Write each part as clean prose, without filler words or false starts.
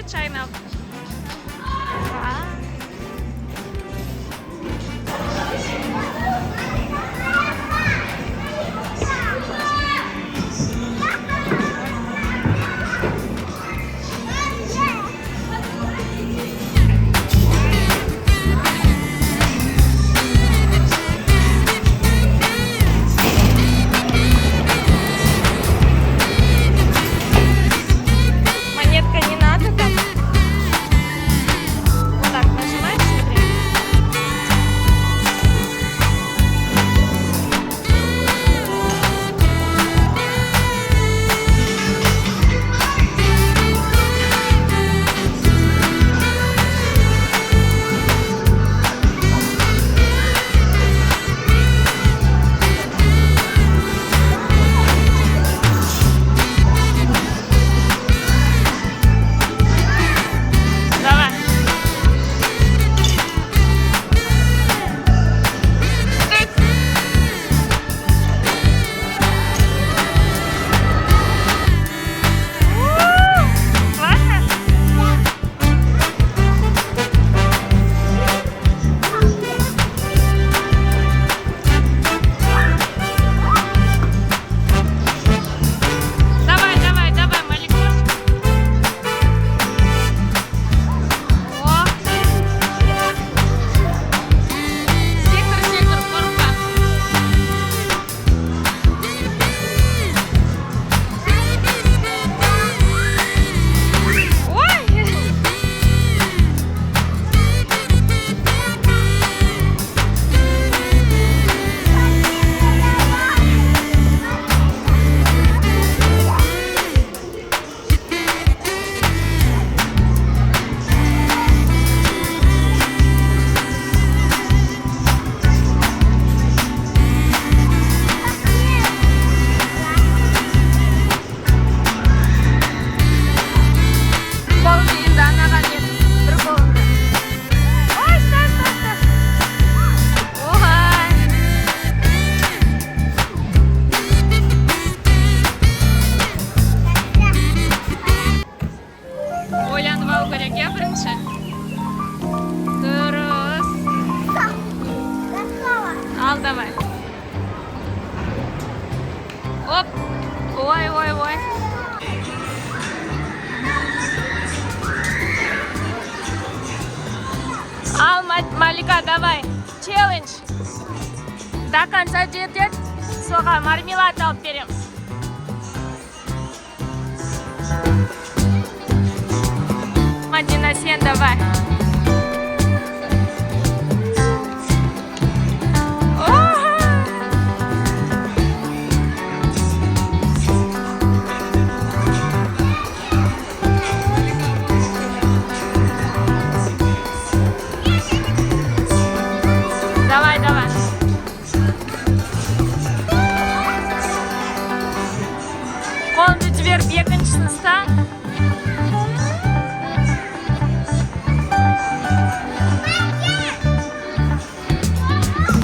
Сыншы айналып. Монетка не надо так. Вот так нажимаешь, смотри. Давай. Тык. Классно? Давай, давай, давай, Маликуш. О. Сектор, сектор, корпа. Ой. Полдень, да, наконец. Другого. Ой, стой, стой, стой. Ой. Ойланып алу керек, иә, бірінші? Дұрыс. Ал, давай. Оп. Ой, ой, ой. Ал, Малика, давай. Челлендж. До конца жетет. Соға мармелад алып береміз. Мадина, сен давай. Давай, давай. Қолыңды жіберіп екіншісін ұста.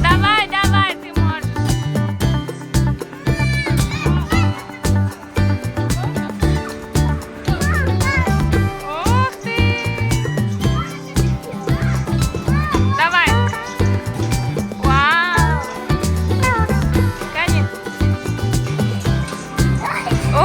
Давай, давай, ты можешь. Ух ты! Давай. Вау! Конец. О!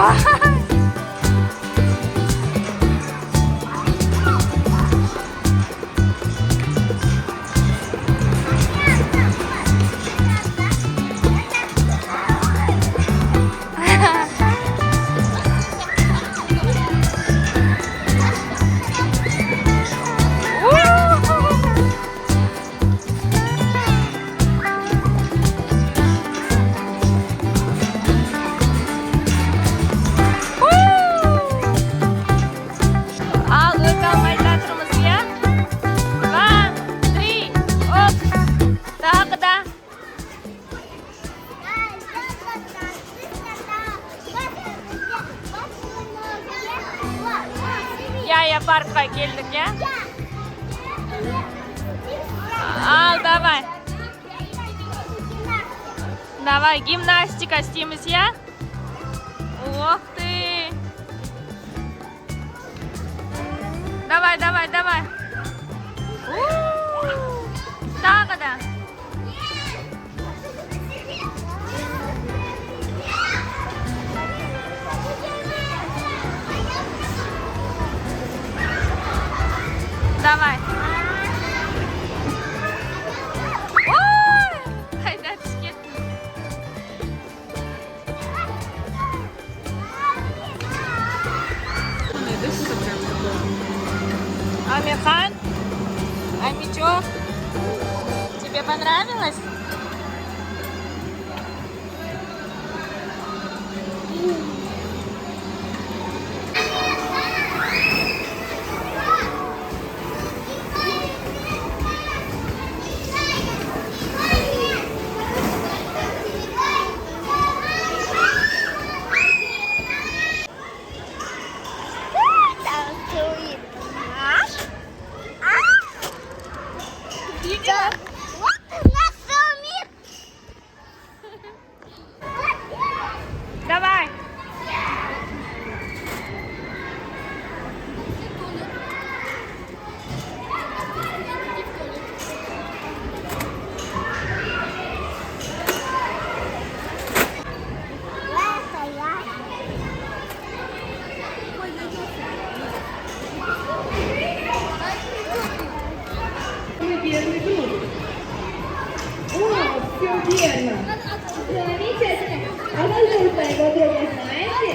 Яя паркқа келдік, я? Ал, давай. Давай, гимнастика істейміз, я? Ох ты! Давай, давай, давай. Тағы да. Давай. Ой, қайда түсіп кеттің? Амирхан, Амичок, тебе понравилось? Давай. О, все верно. Замечательно. А вы своего друга знаете?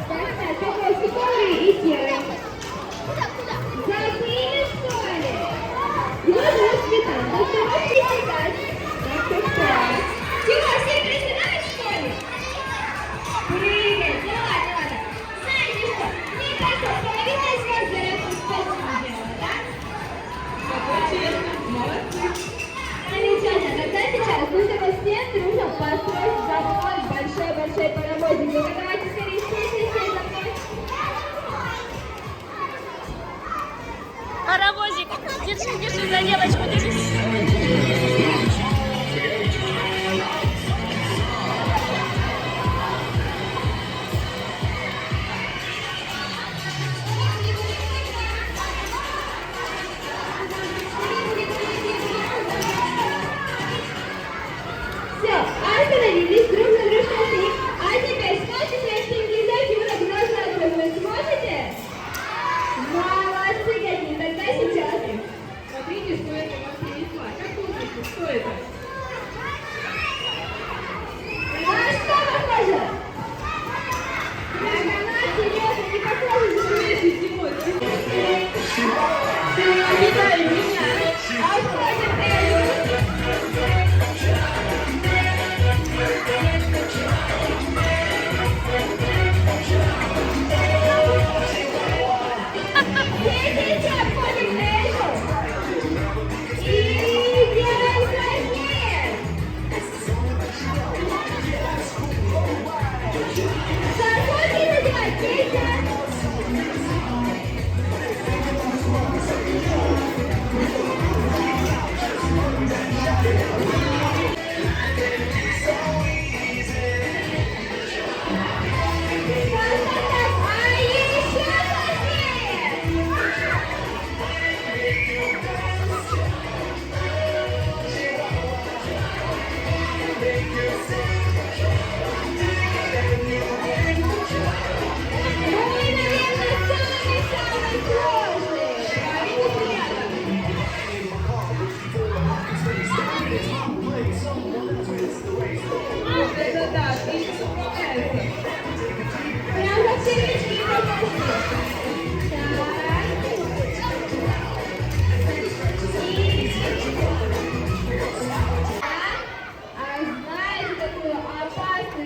Да, пожалуйста, который и серый. Забыли, что ли? Его зовут Светан. Доставайте читать. Так. Чего, все приседают, что ли? Привет, ну ладно. Знаете что? Мне кажется, половина из вас зарядку спасибо делала, да? Молодцы. Замечательно. Тогда сейчас нужно всем дружно построить за мной большой-большой паровозик. Ну, давайте скорее все за мной. Паровозик, держи, держи за девочку, держи. Все, остановились, дружно шли. А теперь смотрите, что глаза вы глаза открывать сможете? Молодцы какие, тогда сейчас. Смотрите, что это у вас принесла. Как думаете, что это? На что похоже? На серьезно, не похоже, что вместе зимой. Витаю меня. Обходим Элю. Видите, обходим Элю. И делаем сложнее. Заходи надевать, Петя.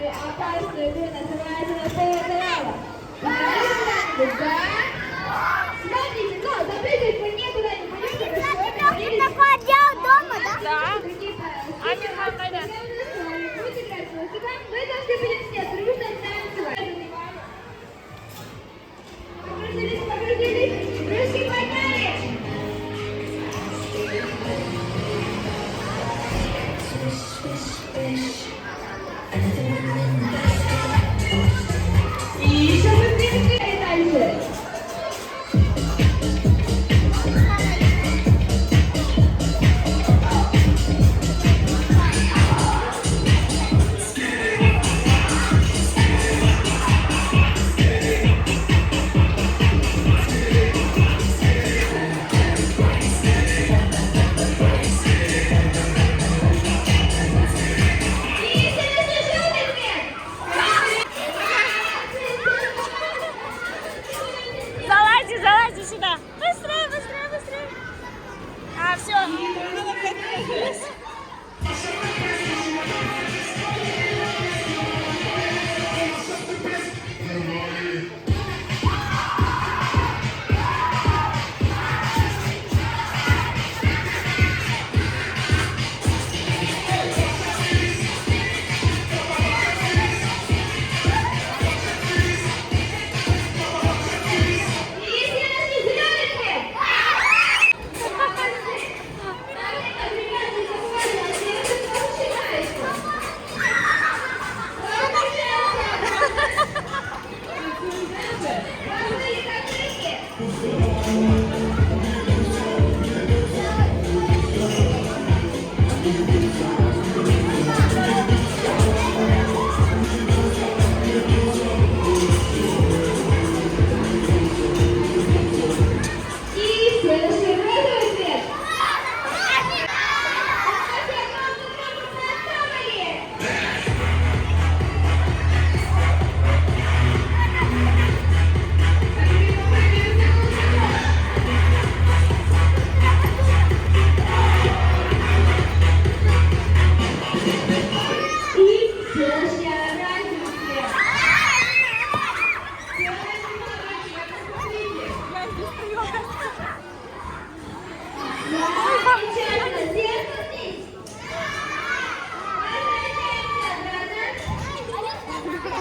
Опасную игру называется «Напоедала». Да? Смотрите, но запрыгать мы никуда не будем, хорошо? Ты находил дома, да? Да. Амирхан, қайда? Мы должны будем все дружно танцевать. Покрутились, ручки подняли. И еще быстрее дальше.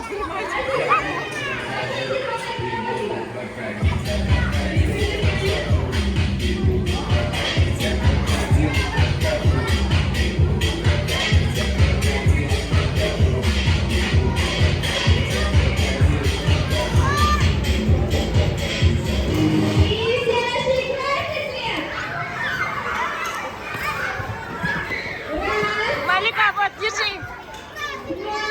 І следующий красный цвет. Раз, Малика, вот, держи. два,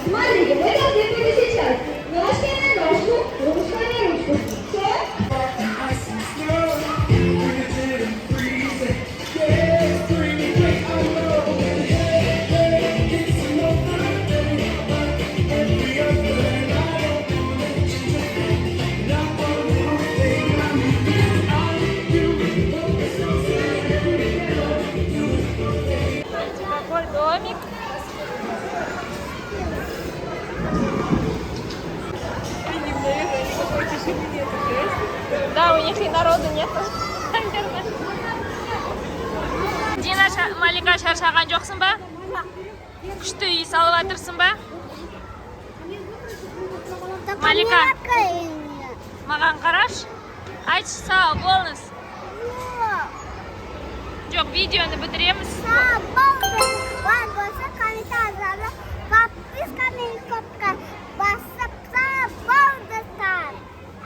Смотрите, мы должны были сейчас ножки на ножку, ручка на ручку. Все? Какой домик. Да, у них и народу нет. Дина, Малика, шаршаған жоқсың ба? Күшті үй салып жатырсың ба? Малика, маған қараш. Айтшы, сау болыңыз. Жоқ, видеоны бітіреміз. Сау болыңыз. Бар болса комментарияда подписка мен кнопка